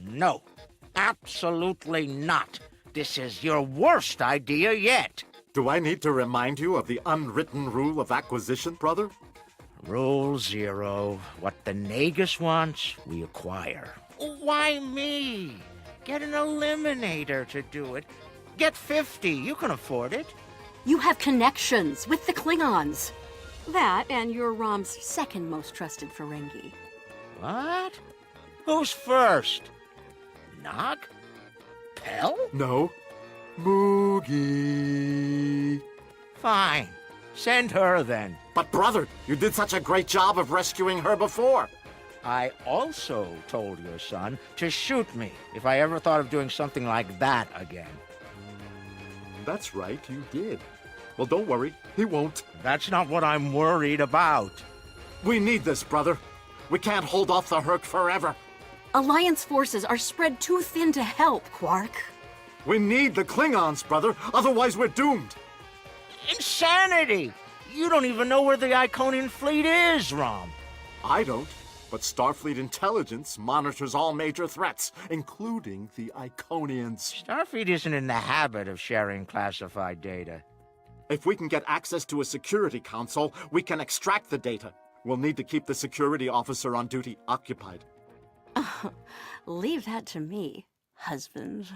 No, absolutely not. This is your worst idea yet. Do I need to remind you of the unwritten rule of acquisition, brother? Rule 0. What the Nagus wants, we acquire. Why me? Get an eliminator to do it. Get 50. You can afford it. You have connections with the Klingons. That and you're Rom's second most trusted Ferengi. What? Who's first? Nog? Pell? No. Moogie. Fine. Send her then. But brother, you did such a great job of rescuing her before. I also told your son to shoot me if I ever thought of doing something like that again. That's right, you did. Well, don't worry, he won't. That's not what I'm worried about. We need this, brother. We can't hold off the Herc forever. Alliance forces are spread too thin to help, Quark. We need the Klingons, brother. Otherwise, we're doomed. Insanity! You don't even know where the Iconian fleet is, Rom. I don't. But Starfleet intelligence monitors all major threats, including the Iconians. Starfleet isn't in the habit of sharing classified data. If we can get access to a security console, we can extract the data. We'll need to keep the security officer on duty occupied. Leave that to me, husband.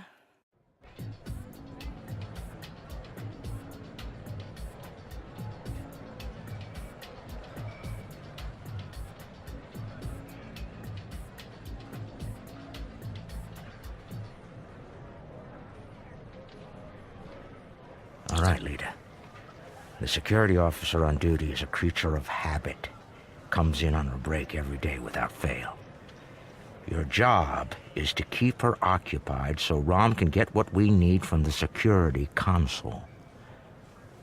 All right, Lita. The security officer on duty is a creature of habit. Comes in on her break every day without fail. Your job is to keep her occupied so Rom can get what we need from the security console.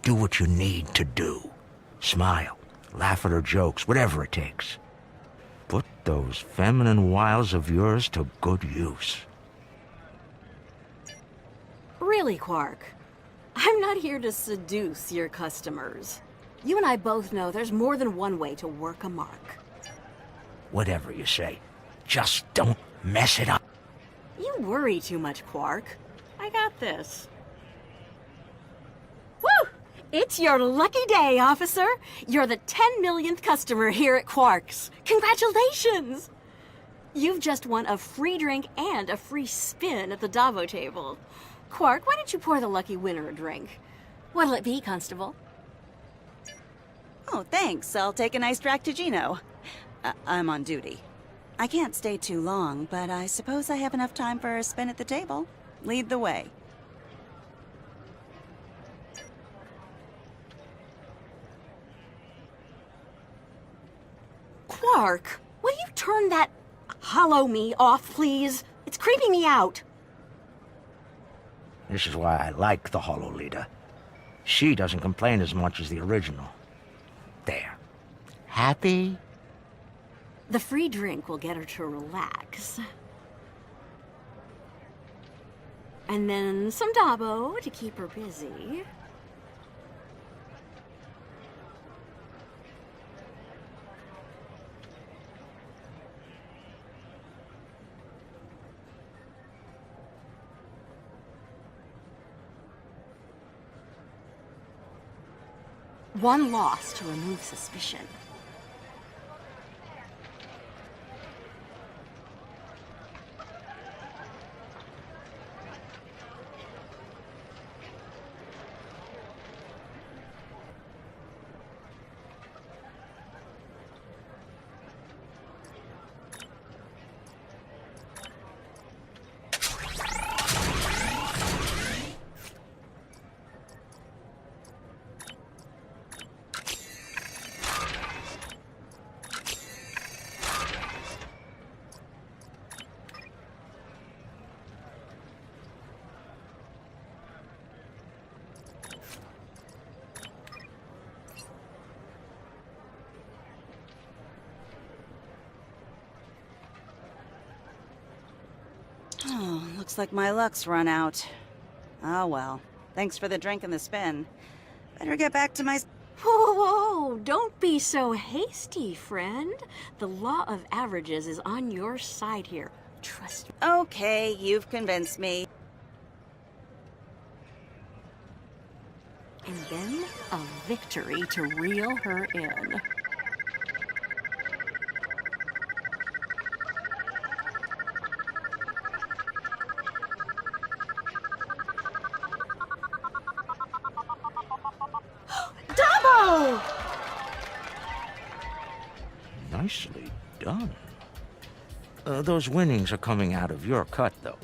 Do what you need to do. Smile, laugh at her jokes, whatever it takes. Put those feminine wiles of yours to good use. Really, Quark? I'm not here to seduce your customers. You and I both know there's more than one way to work a mark. Whatever you say. Just don't mess it up. You worry too much, Quark. I got this. Woo! It's your lucky day, officer. You're the 10 millionth customer here at Quark's. Congratulations! You've just won a free drink and a free spin at the Davo table. Quark, why don't you pour the lucky winner a drink? What'll it be, Constable? Oh, thanks. I'll take an iced Dractigino. I'm on duty. I can't stay too long, but I suppose I have enough time for a spin at the table. Lead the way. Quark, will you turn that hollow me off, please? It's creeping me out. This is why I like the Hollow Leader. She doesn't complain as much as the original. There. Happy? The free drink will get her to relax. And then some Dabo to keep her busy. One loss to remove suspicion. Oh, looks like my luck's run out. Oh well. Thanks for the drink and the spin. Better get back to my... Whoa, don't be so hasty, friend. The law of averages is on your side here. trust me. Okay, you've convinced me. And then a victory to reel her in. Double! Nicely done. Those winnings are coming out of your cut, though.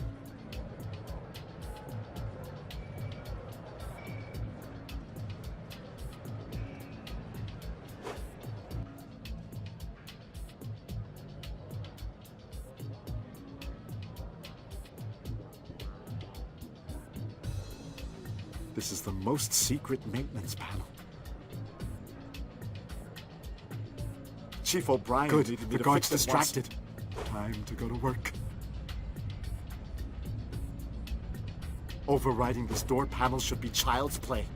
This is the most secret maintenance panel. Chief O'Brien needed me to fix distracted. Time to go to work. Overriding this door panel should be child's play.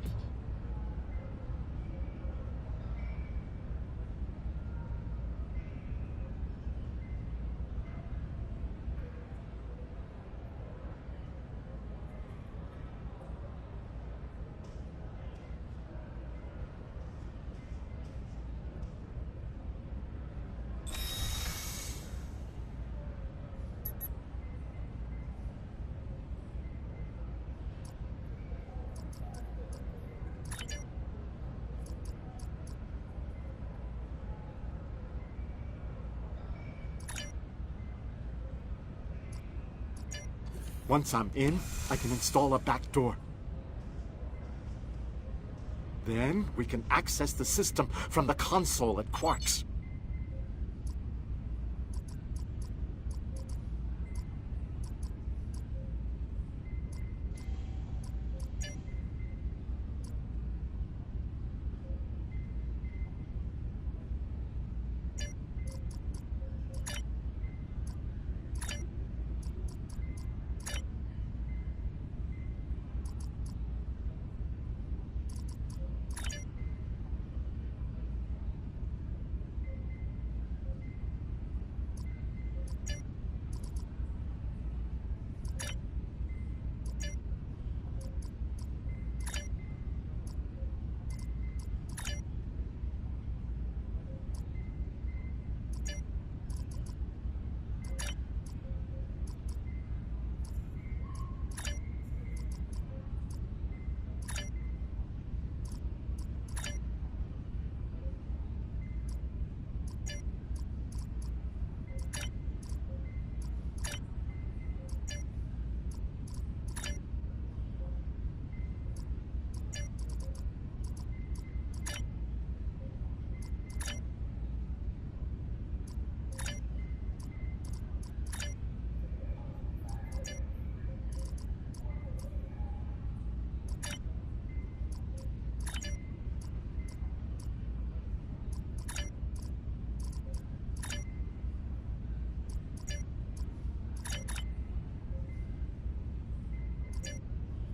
Once I'm in, I can install a back door. Then we can access the system from the console at Quark's.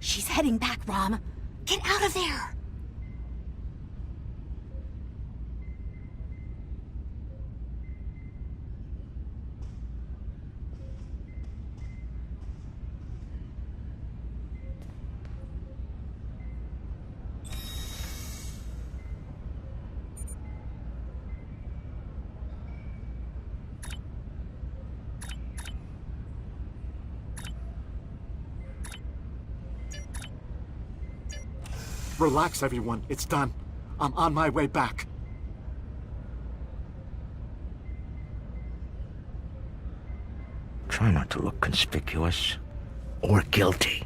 She's heading back, Rom. Get out of there! Relax, everyone. It's done. I'm on my way back. Try not to look conspicuous or guilty.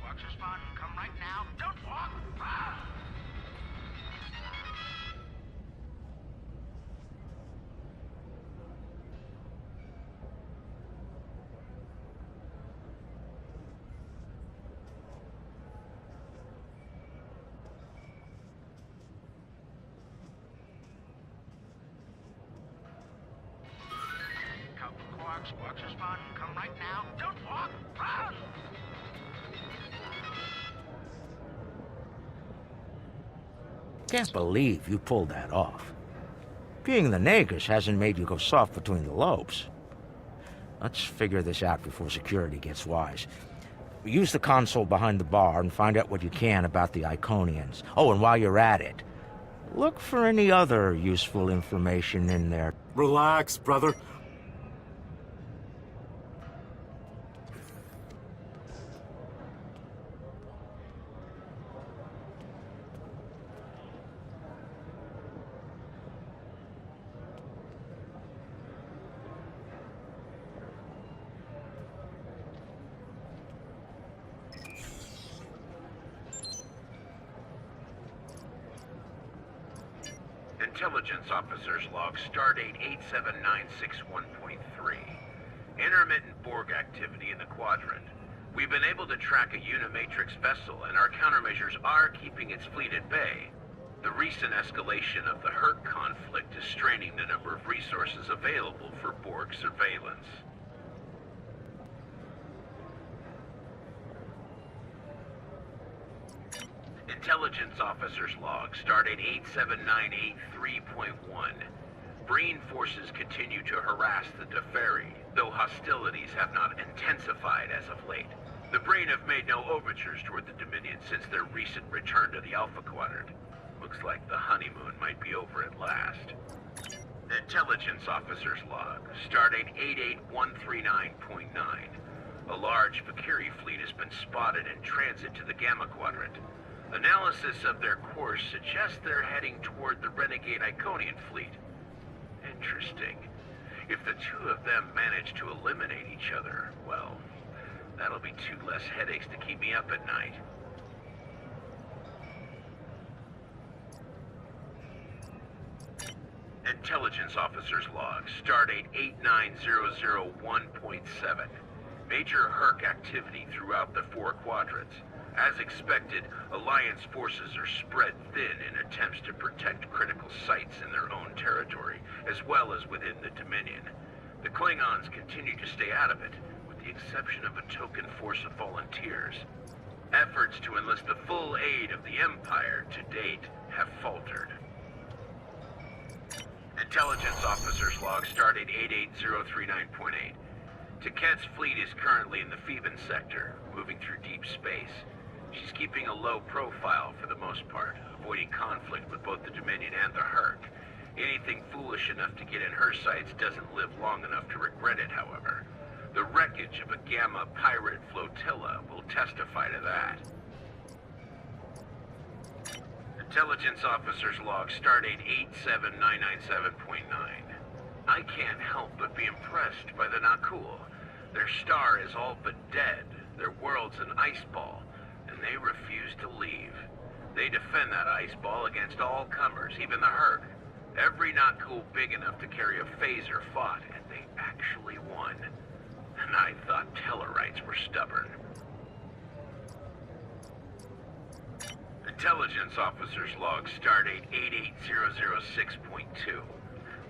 Quark's respond. Come right now. Don't walk. Can't believe you pulled that off. Being the Nagus hasn't made you go soft between the lobes. Let's figure this out before security gets wise. Use the console behind the bar and find out what you can about the Iconians. Oh, and while you're at it, look for any other useful information in there. Relax, brother. Intelligence Officer's Log, Stardate 87961.3. Intermittent Borg activity in the Quadrant. We've been able to track a Unimatrix vessel, and our countermeasures are keeping its fleet at bay. The recent escalation of the Herc conflict is straining the number of resources available for Borg surveillance. Intelligence Officer's Log, Stardate 87983.1. Breen forces continue to harass the Deferi, though hostilities have not intensified as of late. The Breen have made no overtures toward the Dominion since their recent return to the Alpha Quadrant. Looks like the honeymoon might be over at last. Intelligence Officer's Log, Stardate 88139.9. A large Vakiri fleet has been spotted in transit to the Gamma Quadrant. Analysis of their course suggests they're heading toward the renegade Iconian fleet. Interesting. If the two of them manage to eliminate each other, well, that'll be two less headaches to keep me up at night. Intelligence Officer's Log, Stardate 89001.7. Major Herc activity throughout the four quadrants. As expected, Alliance forces are spread thin in attempts to protect critical sites in their own territory, as well as within the Dominion. The Klingons continue to stay out of it, with the exception of a token force of volunteers. Efforts to enlist the full aid of the Empire to date have faltered. Intelligence Officer's Log, Stardate 88039.8. Taket's fleet is currently in the Phoeban sector, moving through deep space. She's keeping a low profile for the most part, avoiding conflict with both the Dominion and the Herc. Anything foolish enough to get in her sights doesn't live long enough to regret it, however. The wreckage of a Gamma pirate flotilla will testify to that. Intelligence Officer's Log, Stardate 87997.9. I can't help but be impressed by the Nakul. Their star is all but dead, their world's an ice ball, and they refuse to leave. They defend that ice ball against all comers, even the Herc. Every Nakul big enough to carry a phaser fought, and they actually won. And I thought Tellarites were stubborn. Intelligence Officer's Log, Stardate 88006.2.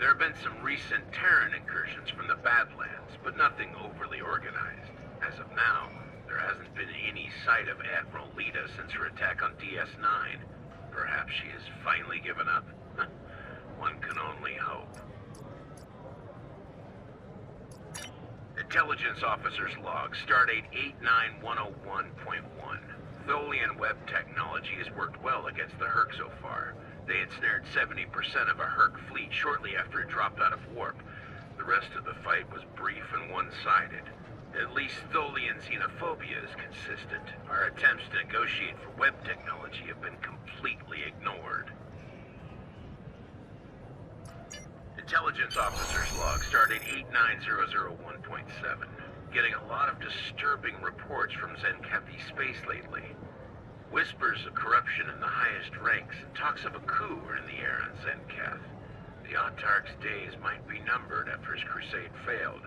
There have been some recent Terran incursions from the Badlands, but nothing overly organized. As of now, there hasn't been any sight of Admiral Lita since her attack on DS9. Perhaps she has finally given up? One can only hope. Intelligence Officer's Log, Stardate 89101.1. Tholian web technology has worked well against the Herc so far. They ensnared 70% of a Herc fleet shortly after it dropped out of warp. The rest of the fight was brief and one-sided. At least Tholian xenophobia is consistent. Our attempts to negotiate for web technology have been completely ignored. Intelligence Officer's Log, Stardate 89001.7. Getting a lot of disturbing reports from Zenkethi space lately. Whispers of corruption in the highest ranks and talks of a coup are in the air on Zenketh. The Autarch's days might be numbered after his crusade failed,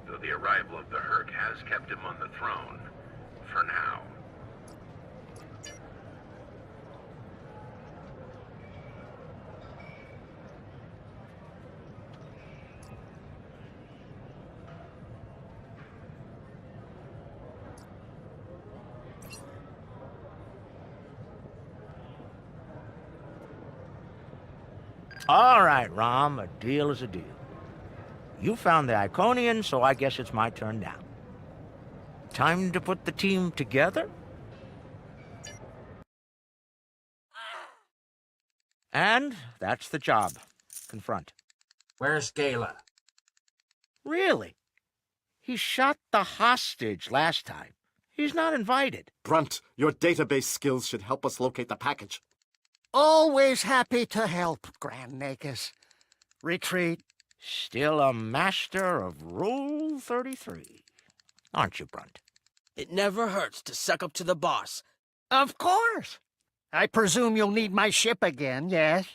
though the arrival of the Herc has kept him on the throne. For now. All right, Rom, a deal is a deal. You found the Iconian, so I guess it's my turn now. Time to put the team together? And that's the job. Confront. Where's Gala? Really? He shot the hostage last time. He's not invited. Brunt, your database skills should help us locate the package. Always happy to help, Grand Nagus. Retreat. Still a master of Rule 33. Aren't you, Brunt? It never hurts to suck up to the boss. Of course. I presume you'll need my ship again, yes?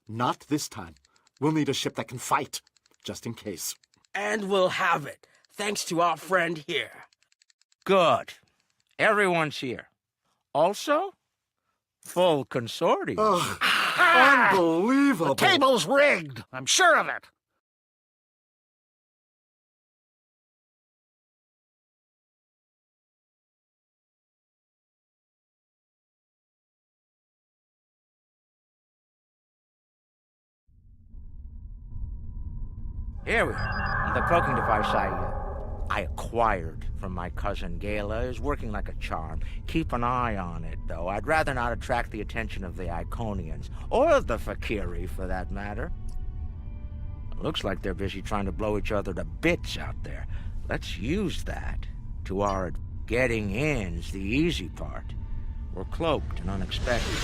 Not this time. We'll need a ship that can fight, just in case. And we'll have it, thanks to our friend here. Good. Everyone's here. Also, full consortium. Oh, unbelievable. The table's rigged. I'm sure of it. Here we are. The cloaking device I acquired from my cousin Gala is working like a charm. Keep an eye on it, though. I'd rather not attract the attention of the Iconians, or the Fakiri, for that matter. It looks like they're busy trying to blow each other to bits out there. Let's use that to our getting in's the easy part. We're cloaked and unexpected.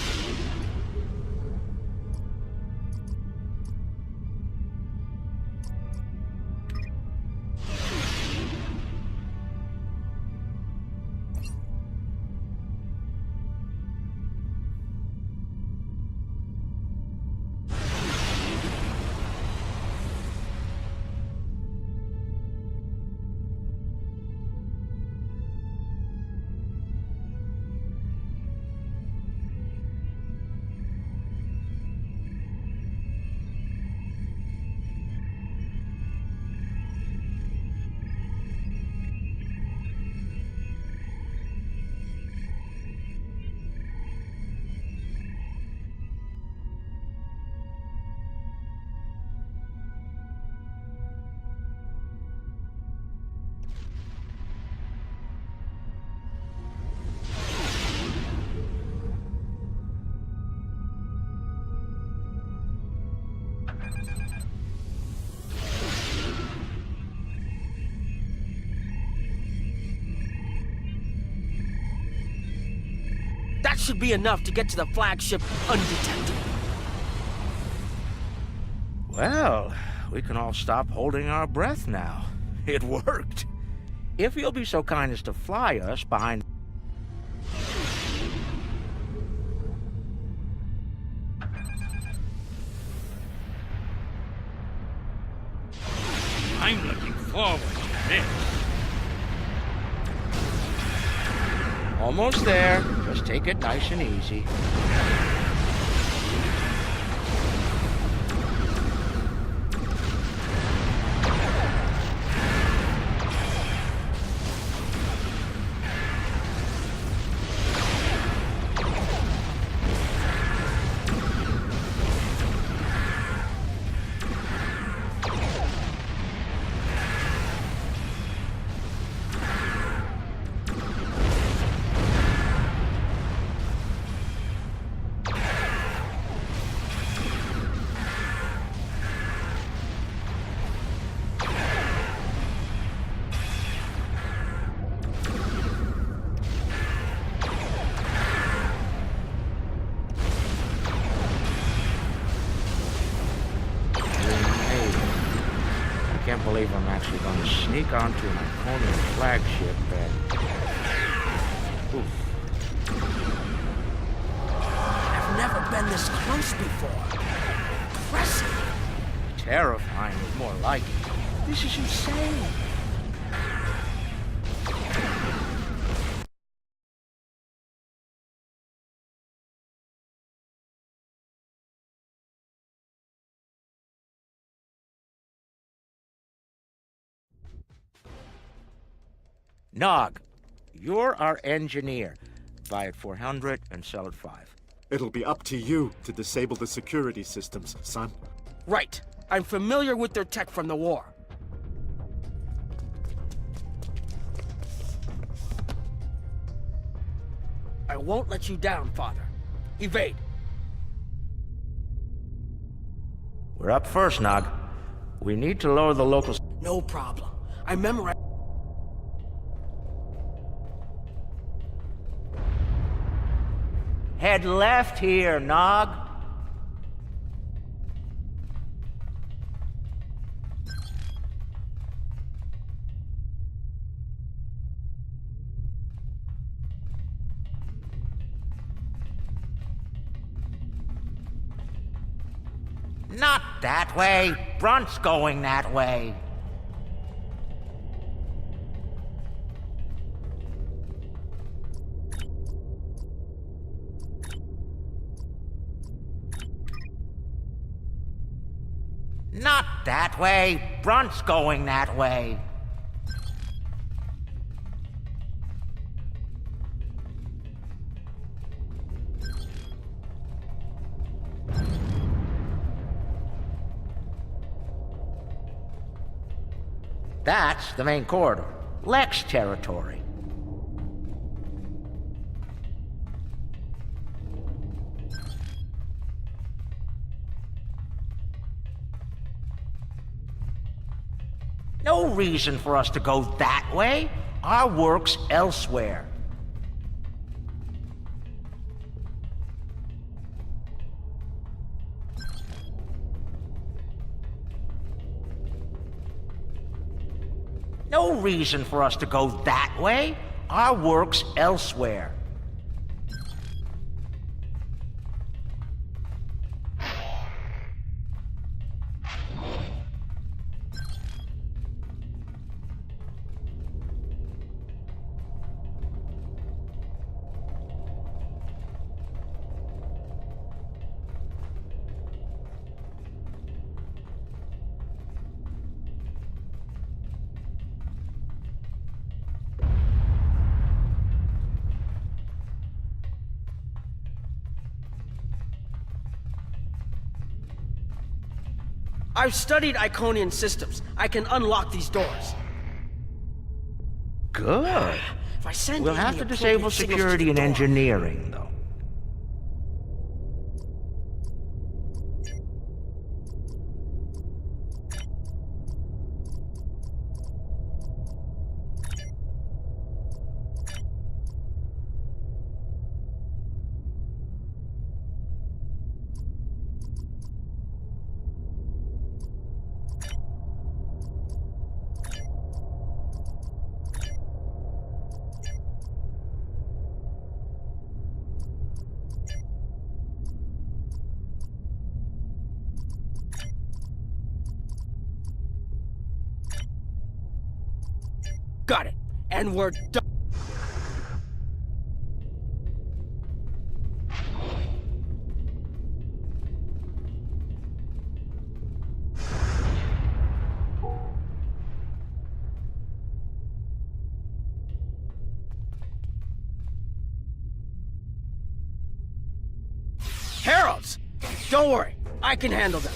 That should be enough to get to the flagship undetected. Well, we can all stop holding our breath now. It worked. If you'll be so kind as to fly us behind... I'm looking forward to this. Almost there. Just take it nice and easy. I can't believe I'm actually going to sneak onto an Iconian flagship and... Oof. I've never been this close before. Impressive. Terrifying is more like it. This is insane. Nog, you're our engineer. Buy at 400 and sell at 5. It'll be up to you to disable the security systems, son. Right. I'm familiar with their tech from the war. I won't let you down, Father. Evade. We're up first, Nog. We need to lower the locals. No problem. I memorized. Head left here, Nog. Not that way. Brunt's going that way. Not that way. Brunt's going that way. That's the main corridor. Lex territory. No reason for us to go that way. Our work's elsewhere. No reason for us to go that way. Our work's elsewhere. I've studied Iconian systems. I can unlock these doors. Good. If I send We'll in have the to disable appropriate signals to security the and door- engineering, though. Got it. And we're done. Heralds! Don't worry. I can handle them.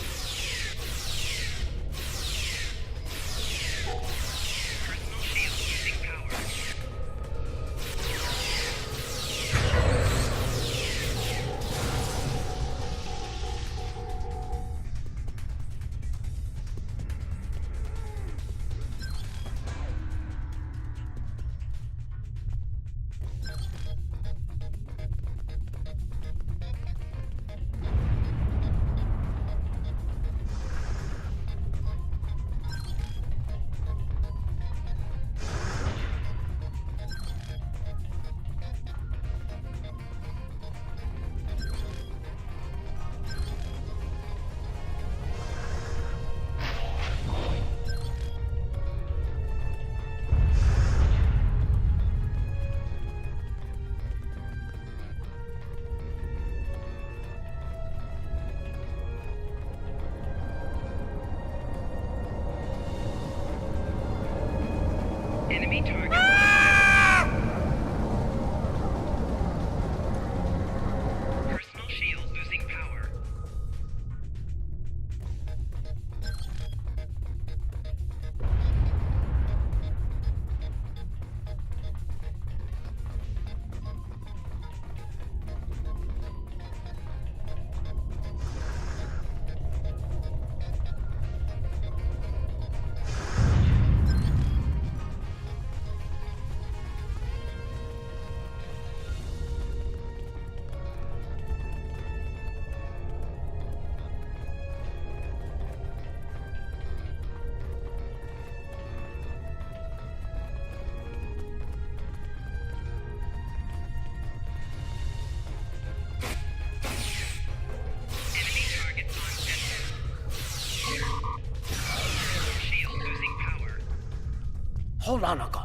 Hold on, Uncle.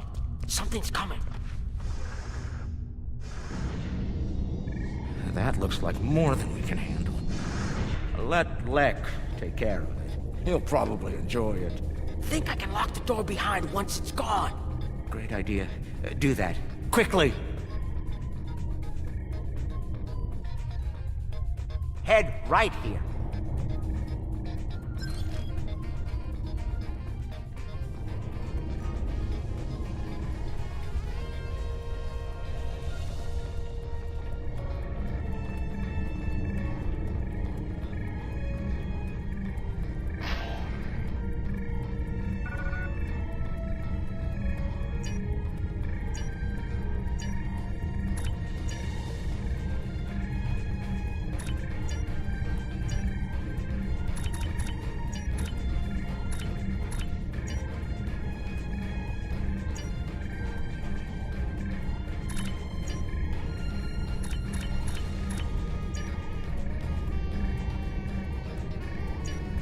Something's coming. That looks like more than we can handle. Let Lek take care of it. He'll probably enjoy it. Think I can lock the door behind once it's gone. Great idea. Do that. Quickly! Head right here.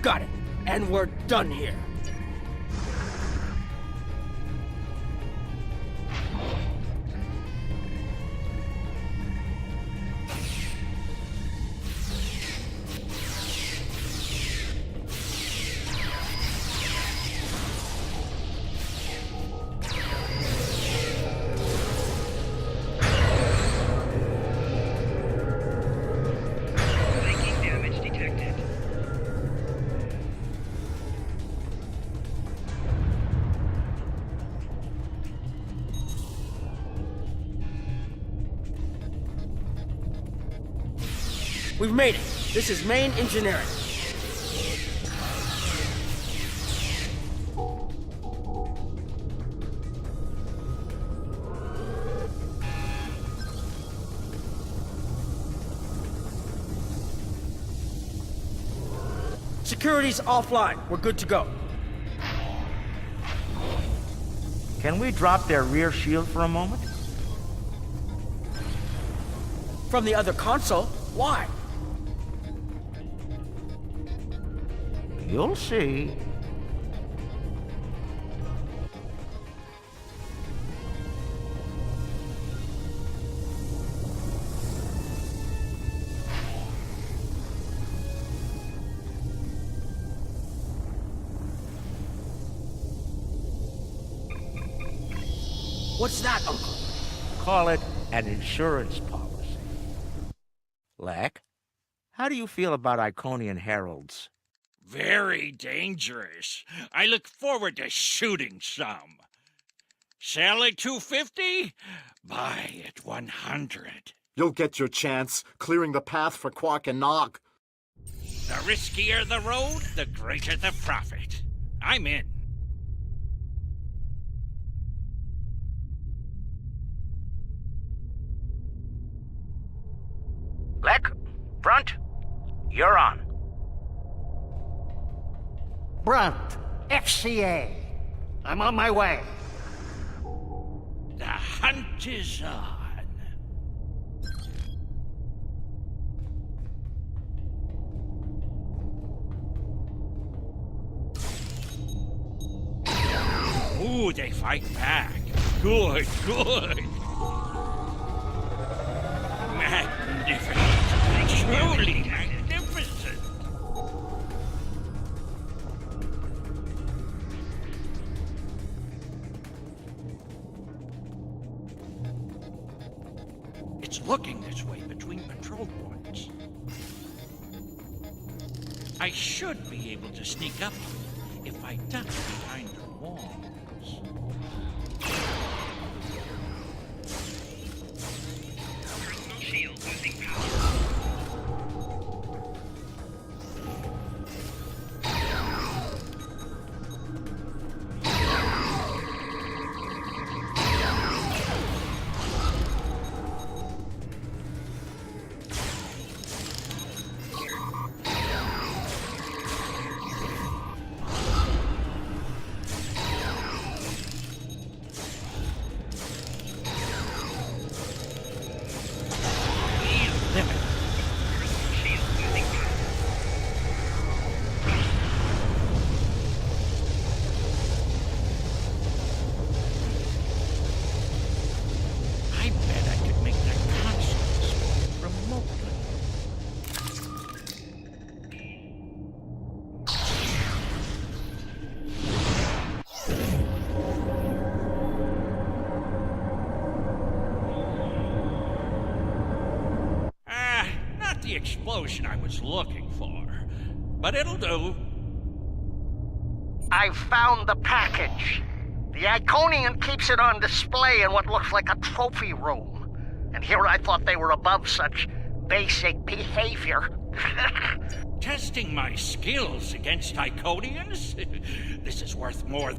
Got it. And we're done here. We've made it. This is main engineering. Security's offline. We're good to go. Can we drop their rear shield for a moment? From the other console? Why? You'll see. What's that, Uncle? Call it an insurance policy. Lek, how do you feel about Iconian heralds? Very dangerous. I look forward to shooting some. Sell at 250? Buy at 100. You'll get your chance, clearing the path for Quark and Nog. The riskier the road, the greater the profit. I'm in. Lek, front, you're on. Brunt, FCA. I'm on my way. The hunt is on. Ooh, they fight back. Good, good. Magnificent. Truly magnificent. It's looking this way between patrol points. I should be able to sneak up on it if I duck behind the walls. Shield losing power. solution I was looking for. But it'll do. I found the package. The Iconian keeps it on display in what looks like a trophy room. And here I thought they were above such basic behavior. Testing my skills against Iconians? This is worth more.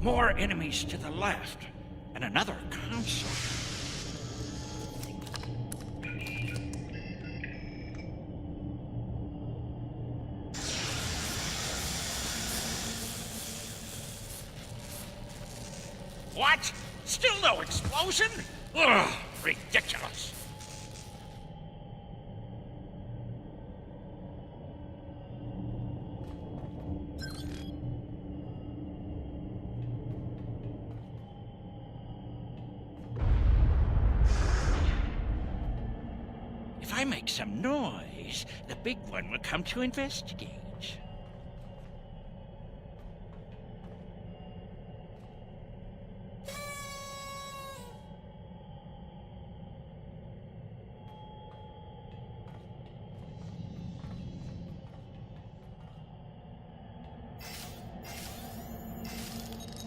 More enemies to the left, and another console. What? Still no explosion? Ugh, ridiculous. If I make some noise, the big one will come to investigate.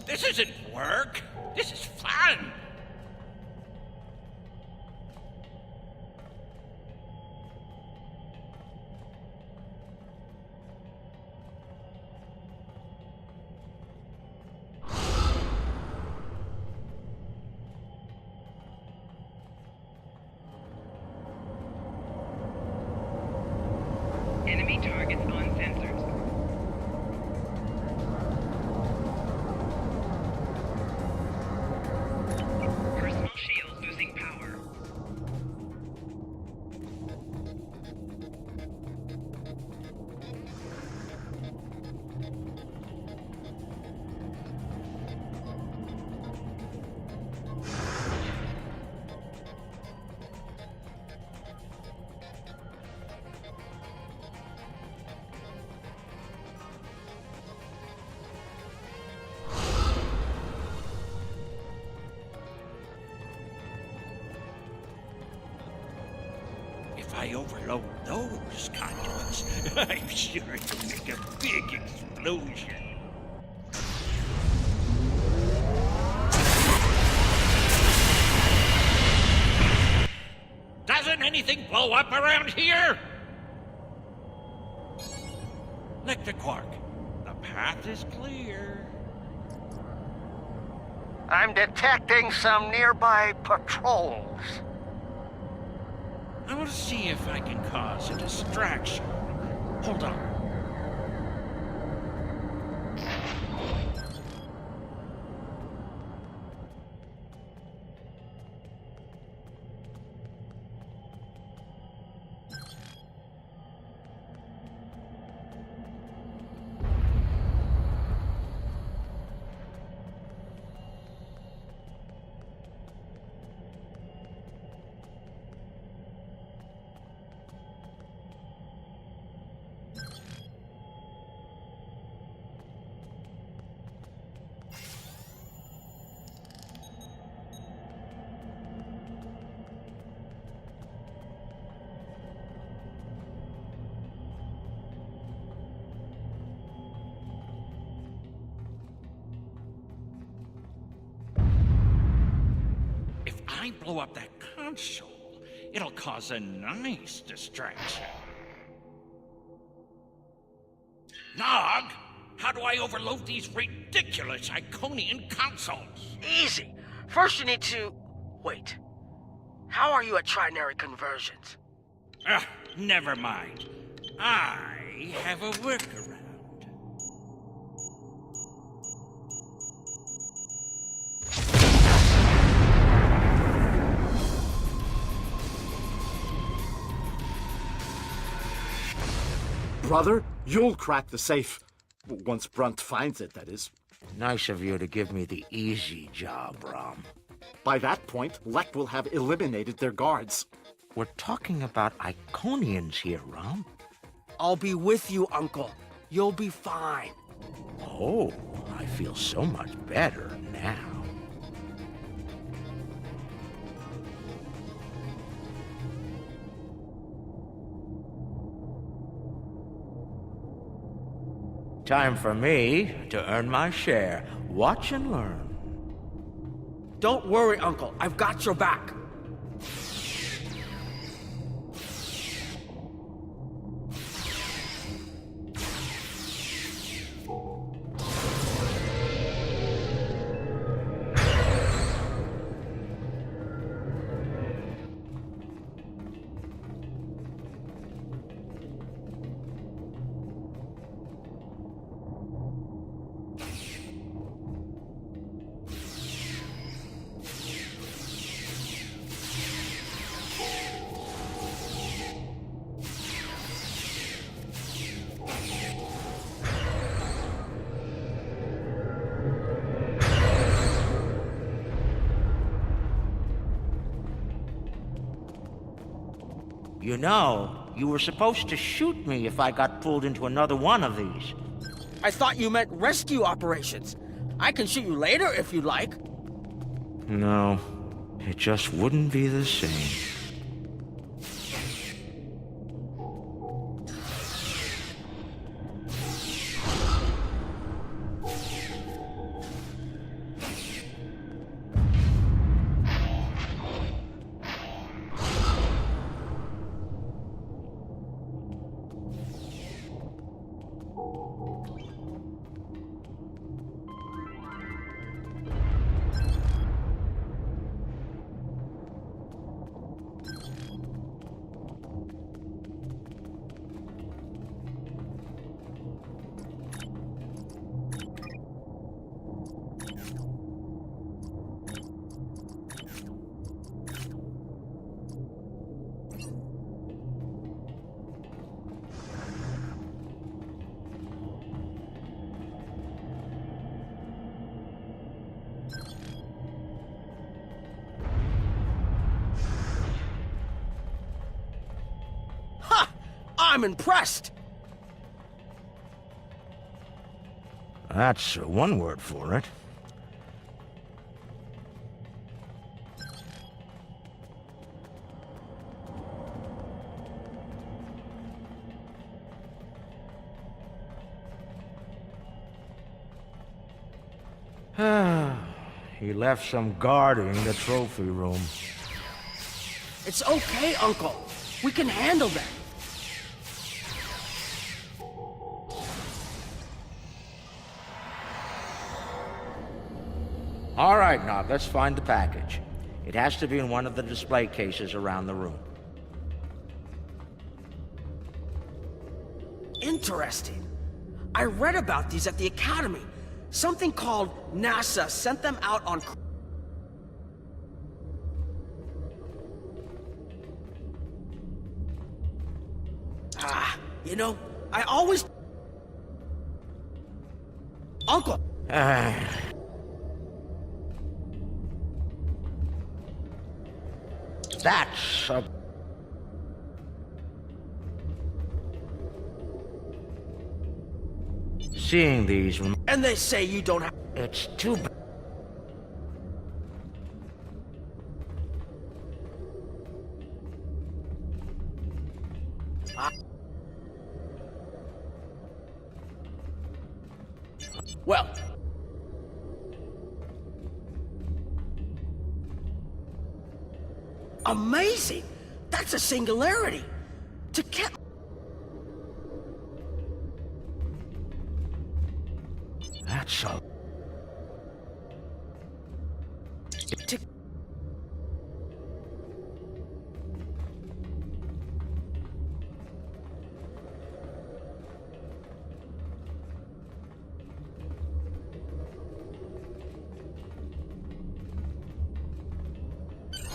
This isn't work. This is fun. Enemy targets on sensors. Personal shield losing power. If I overload those conduits, I'm sure it'll make a big explosion. Doesn't anything blow up around here? Lick the Quark. The path is clear. I'm detecting some nearby patrols. I will see if I can cause a distraction. Hold on. I blow up that console, it'll cause a nice distraction. Nog, how do I overload these ridiculous Iconian consoles? Easy. First you need to... Wait. How are you at trinary conversions? Never mind. I have a workaround. Brother, you'll crack the safe. Once Brunt finds it, that is. Nice of you to give me the easy job, Rom. By that point, Lek will have eliminated their guards. We're talking about Iconians here, Rom. I'll be with you, Uncle. You'll be fine. Oh, I feel so much better now. Time for me to earn my share. Watch and learn. Don't worry, Uncle. I've got your back. You know, you were supposed to shoot me if I got pulled into another one of these. I thought you meant rescue operations. I can shoot you later if you'd like. No, it just wouldn't be the same. I'm impressed. That's one word for it. He left some guarding the trophy room. It's okay, Uncle. We can handle that. All right, now, let's find the package. It has to be in one of the display cases around the room. Interesting. I read about these at the Academy. Something called NASA sent them out on... you know, I always... Uncle! That's a... Seeing these... And they say you don't have... It's too bad. Well... Amazing! That's a singularity! To get... That's a... To...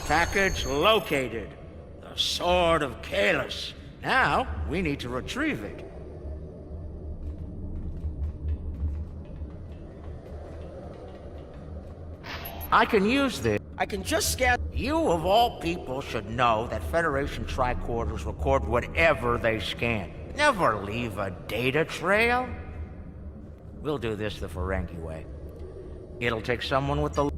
Package located. The Sword of Kalis. Now, we need to retrieve it. I can use this. I can just scan. You, of all people, should know that Federation tricorders record whatever they scan. Never leave a data trail. We'll do this the Ferengi way. It'll take someone with the...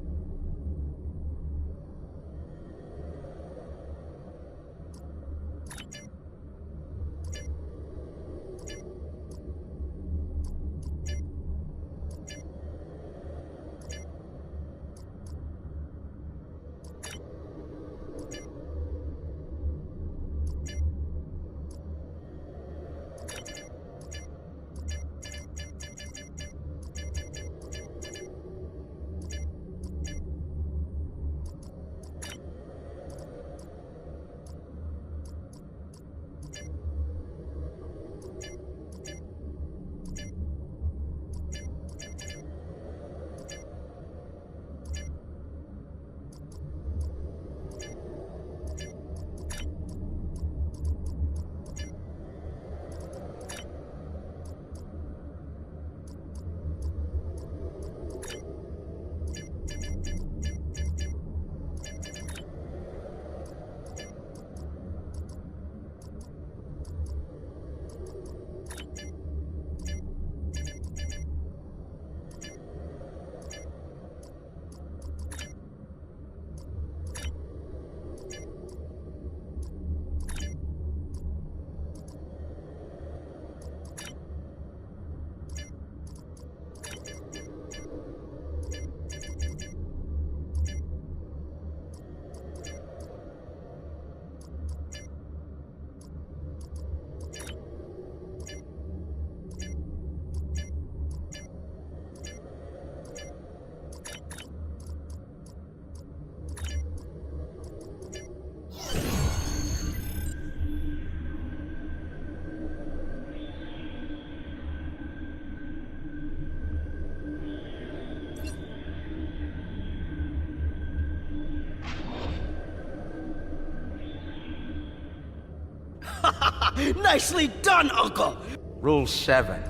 Nicely done, Uncle! Rule 7.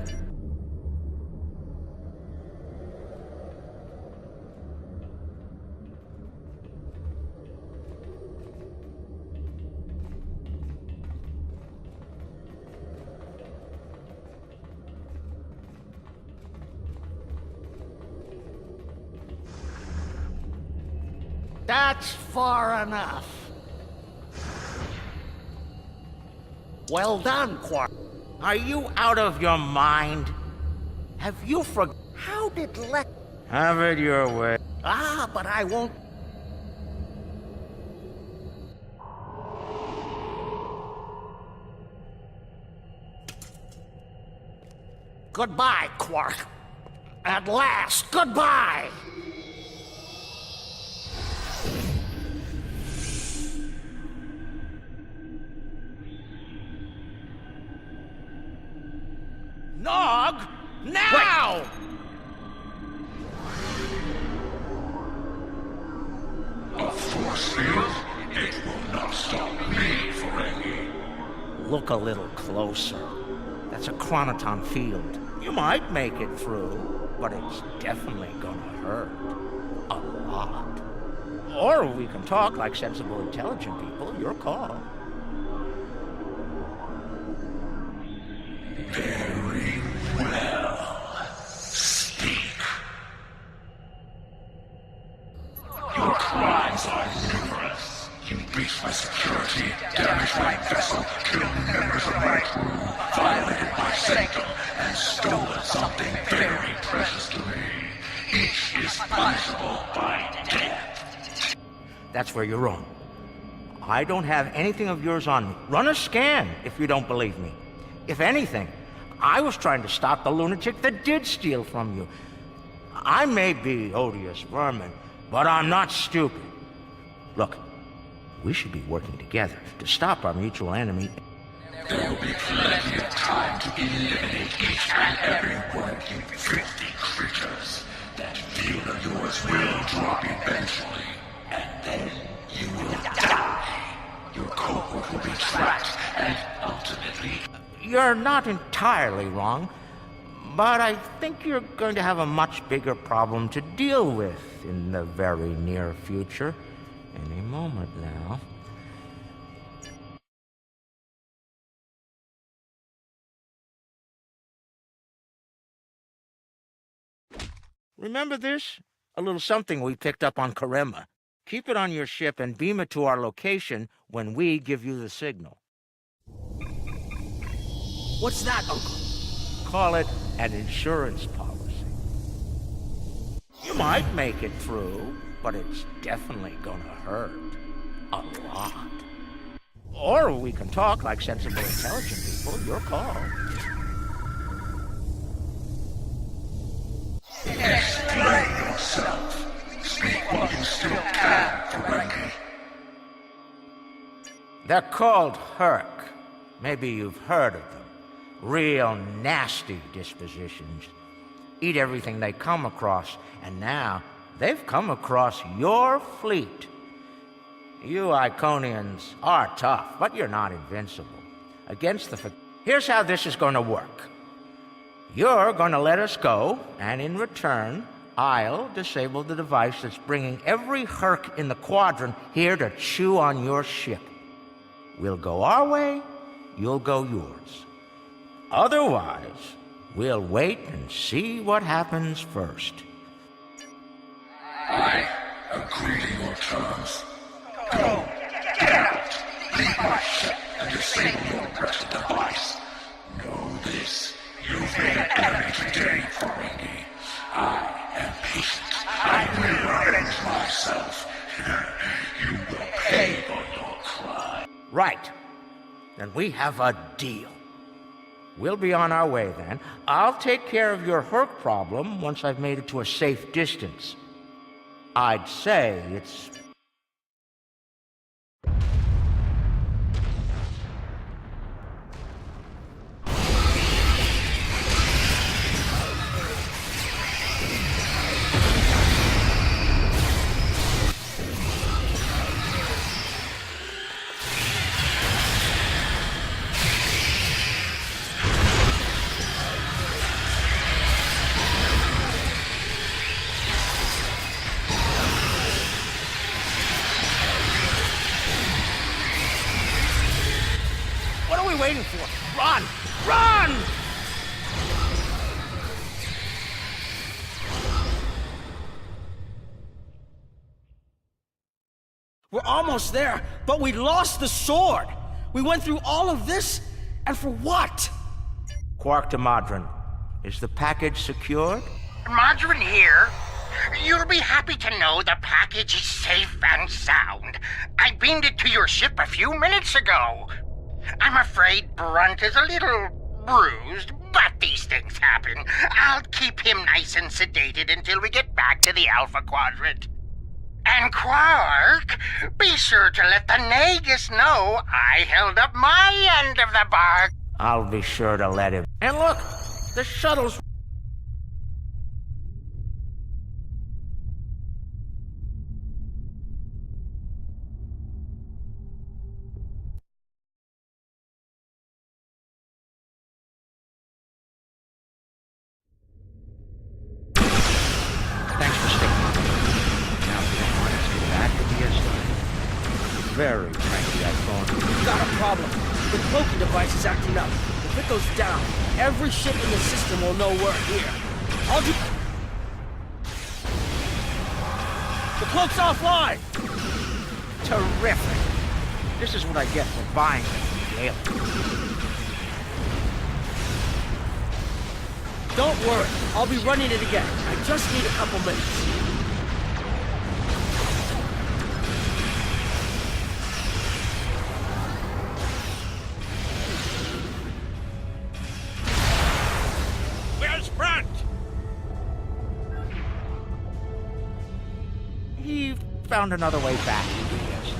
That's far enough. Well done, Quark. Are you out of your mind? Have you forgot? How did Lex... Have it your way. Ah, but I won't... Goodbye, Quark. At last, goodbye! Nog! Now! A force field? It will not stop me, Ferengi. Look a little closer. That's a chronoton field. You might make it through, but it's definitely gonna hurt. A lot. Or we can talk like sensible, intelligent people. Your call. Very well. Speak. Your crimes are numerous. You breached my security, damaged my vessel, killed members of my crew, violated my sanctum, and stolen something very precious to me. Each is punishable by death. That's where you're wrong. I don't have anything of yours on me. Run a scan if you don't believe me. If anything, I was trying to stop the lunatic that did steal from you. I may be odious vermin, but I'm not stupid. Look, we should be working together to stop our mutual enemy. There will be plenty of time to eliminate each and every one of you filthy creatures. That field of yours will drop eventually, and then you will die. Your cohort will be tracked, and ultimately... You're not entirely wrong. But I think you're going to have a much bigger problem to deal with in the very near future. Any moment now. Remember this? A little something we picked up on Karema. Keep it on your ship and beam it to our location when we give you the signal. What's that, Uncle? Call it an insurance policy. You might make it through, but it's definitely gonna hurt. A lot. Or we can talk like sensible, intelligent people. Your call. Explain yourself. Speak while you still can, Ferengi. They're called Herc. Maybe you've heard of them. Real nasty dispositions. Eat everything they come across, and now they've come across your fleet. You Iconians are tough, but you're not invincible. Against the... Here's how this is going to work. You're going to let us go, and in return, I'll disable the device that's bringing every Herc in the quadrant here to chew on your ship. We'll go our way, you'll go yours. Otherwise, we'll wait and see what happens first. I agree to your terms. Go, get out, leave my ship and disable your wretched device. Know this, you've made an enemy today, Ferengi. I am patient. I will avenge myself. You will pay for your crime. Right. Then we have a deal. We'll be on our way then. I'll take care of your Herc problem once I've made it to a safe distance. I'd say it's... What are we waiting for? Run! Run! We're almost there, but we lost the sword. We went through all of this, and for what? Quark to Modron. Is the package secured? Margarine here. You'll be happy to know the package is safe and sound. I beamed it to your ship a few minutes ago. I'm afraid Brunt is a little bruised, but these things happen. I'll keep him nice and sedated until we get back to the Alpha Quadrant. And Quark, be sure to let the Nagus know I held up my end of the bargain. I'll be sure to let him. And look, the shuttle's... Thanks for sticking with me. Now, if you don't mind, let's get back to the SI. Very cranky Iconian. We've got a problem. The cloaking device is acting up. If it goes down, every ship in the system will know we're here. I'll do... The cloak's offline! Terrific. This is what I get for buying them from Gale. Don't worry, I'll be running it again. I just need a couple minutes. Where's Brunt? He found another way back to the SI.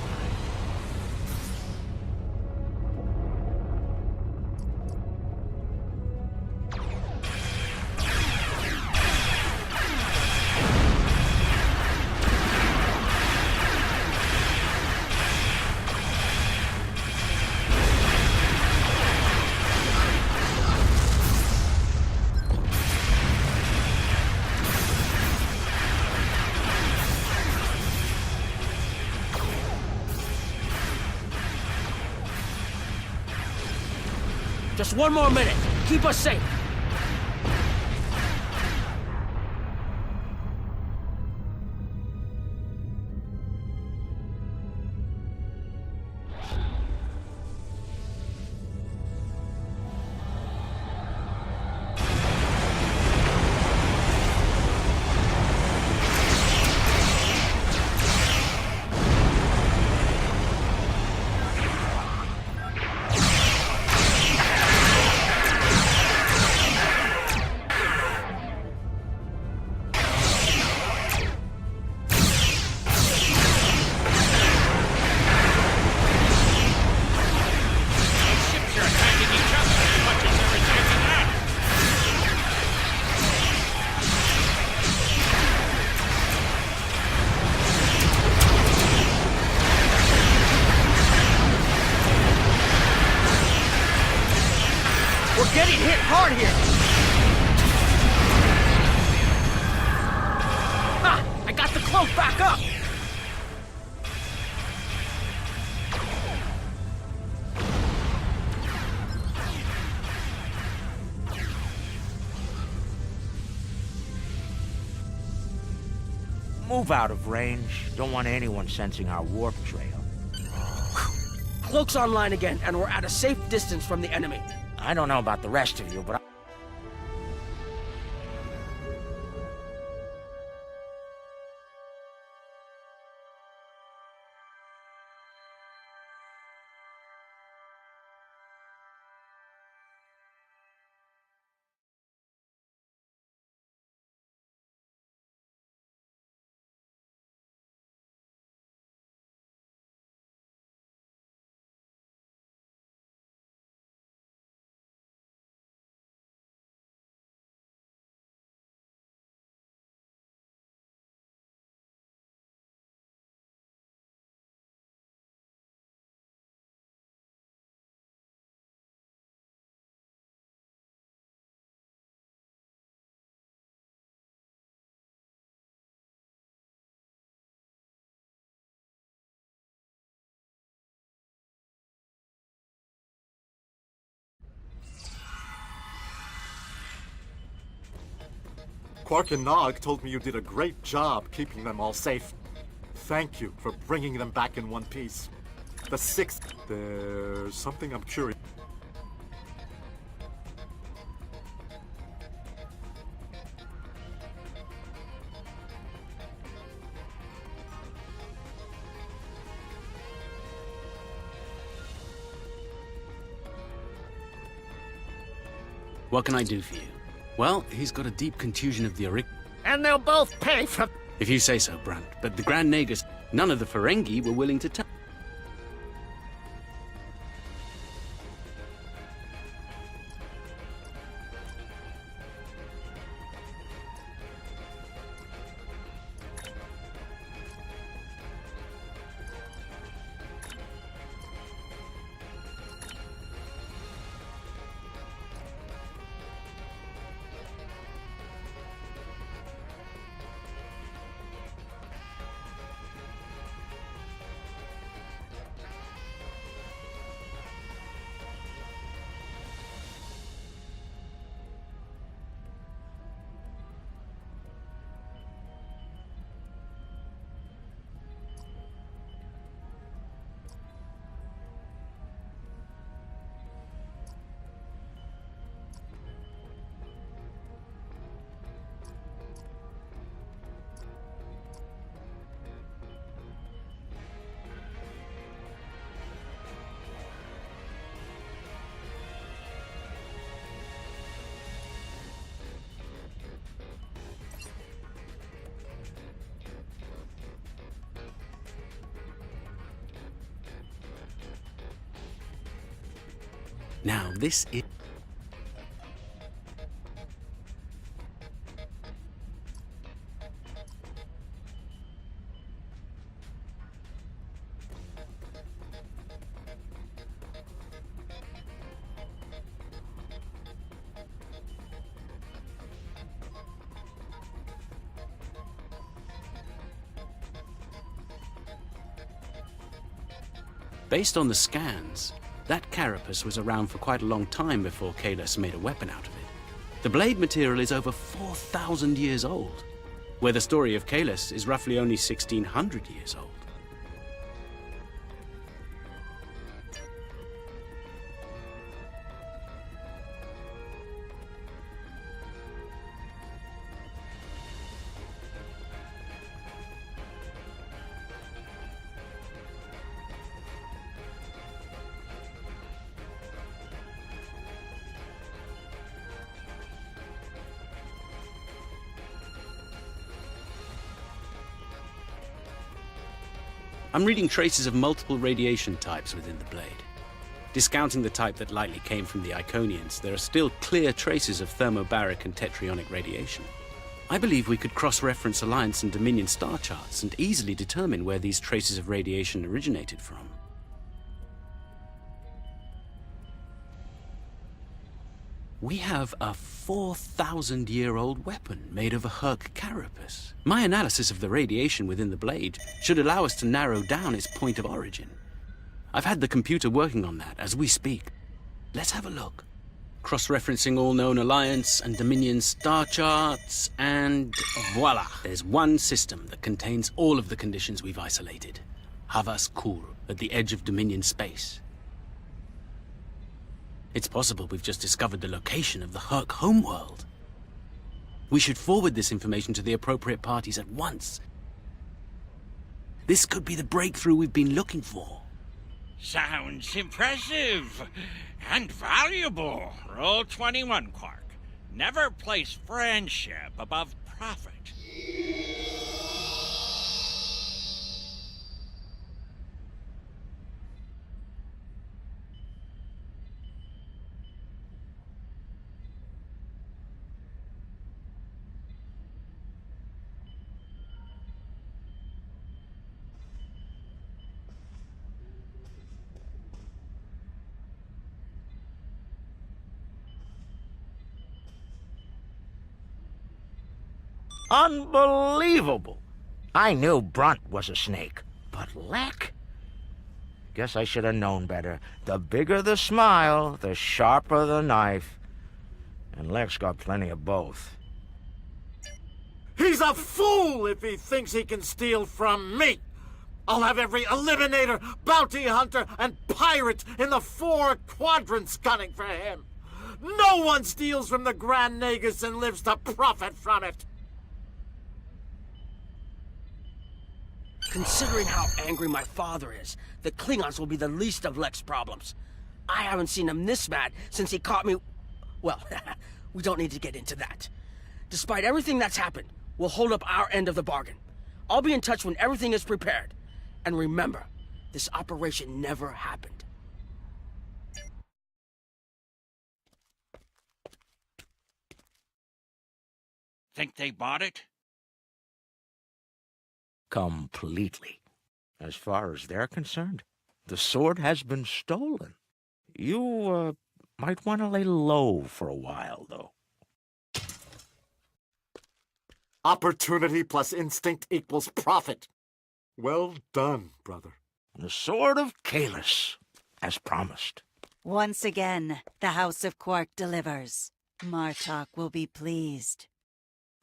Just one more minute. Keep us safe. We're getting hit hard here! Ha! I got the cloak back up! Move out of range. Don't want anyone sensing our warp trail. Cloak's online again, and we're at a safe distance from the enemy. I don't know about the rest of you, but Quark and Nog told me you did a great job keeping them all safe. Thank you for bringing them back in one piece. The sixth... There's something I'm curious... What can I do for you? Well, he's got a deep contusion of the auric... And they'll both pay for... If you say so, Brandt. But the Grand Nagus, none of the Ferengi were willing to tell... Now, this is... Based on the scans, That carapace was around for quite a long time before Kalis made a weapon out of it. The blade material is over 4,000 years old, where the story of Kalis is roughly only 1,600 years old. I'm reading traces of multiple radiation types within the blade. Discounting the type that likely came from the Iconians, there are still clear traces of thermobaric and tetrionic radiation. I believe we could cross-reference Alliance and Dominion star charts and easily determine where these traces of radiation originated from. We have a 4,000-year-old weapon made of a Herc carapace. My analysis of the radiation within the blade should allow us to narrow down its point of origin. I've had the computer working on that as we speak. Let's have a look. Cross-referencing all known Alliance and Dominion star charts, and voila! There's one system that contains all of the conditions we've isolated. Havas Kur, at the edge of Dominion space. It's possible we've just discovered the location of the Herc homeworld. We should forward this information to the appropriate parties at once. This could be the breakthrough we've been looking for. Sounds impressive and valuable. Rule 21, Quark. Never place friendship above profit. Unbelievable! I knew Brunt was a snake, but Lek? Guess I should have known better. The bigger the smile, the sharper the knife. And Lek's got plenty of both. He's a fool if he thinks he can steal from me! I'll have every eliminator, bounty hunter, and pirate in the 4 quadrants gunning for him! No one steals from the Grand Nagus and lives to profit from it! Considering how angry my father is, the Klingons will be the least of Lek's problems. I haven't seen him this mad since he caught me... Well, we don't need to get into that. Despite everything that's happened, we'll hold up our end of the bargain. I'll be in touch when everything is prepared. And remember, this operation never happened. Think they bought it? Completely. As far as they're concerned, the sword has been stolen. You, might want to lay low for a while, though. Opportunity plus instinct equals profit. Well done, brother. The sword of Kalis, as promised. Once again, the House of Quark delivers. Martok will be pleased.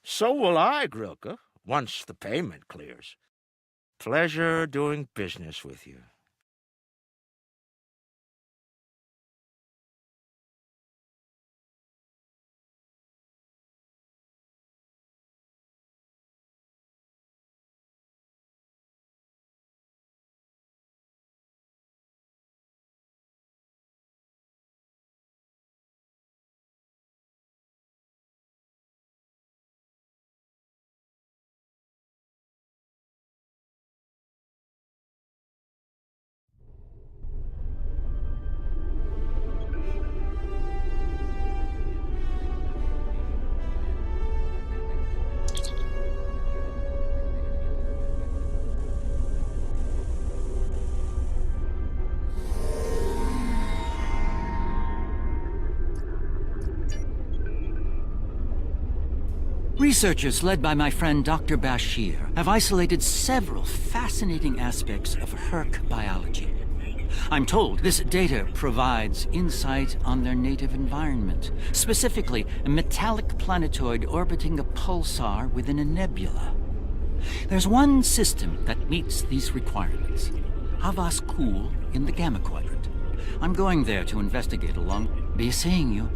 So will I, Grilka, once the payment clears. Pleasure doing business with you. Researchers led by my friend Dr. Bashir have isolated several fascinating aspects of Herc biology. I'm told this data provides insight on their native environment, specifically a metallic planetoid orbiting a pulsar within a nebula. There's one system that meets these requirements. Havas Cool in the Gamma Quadrant. I'm going there to investigate along. Be seeing you.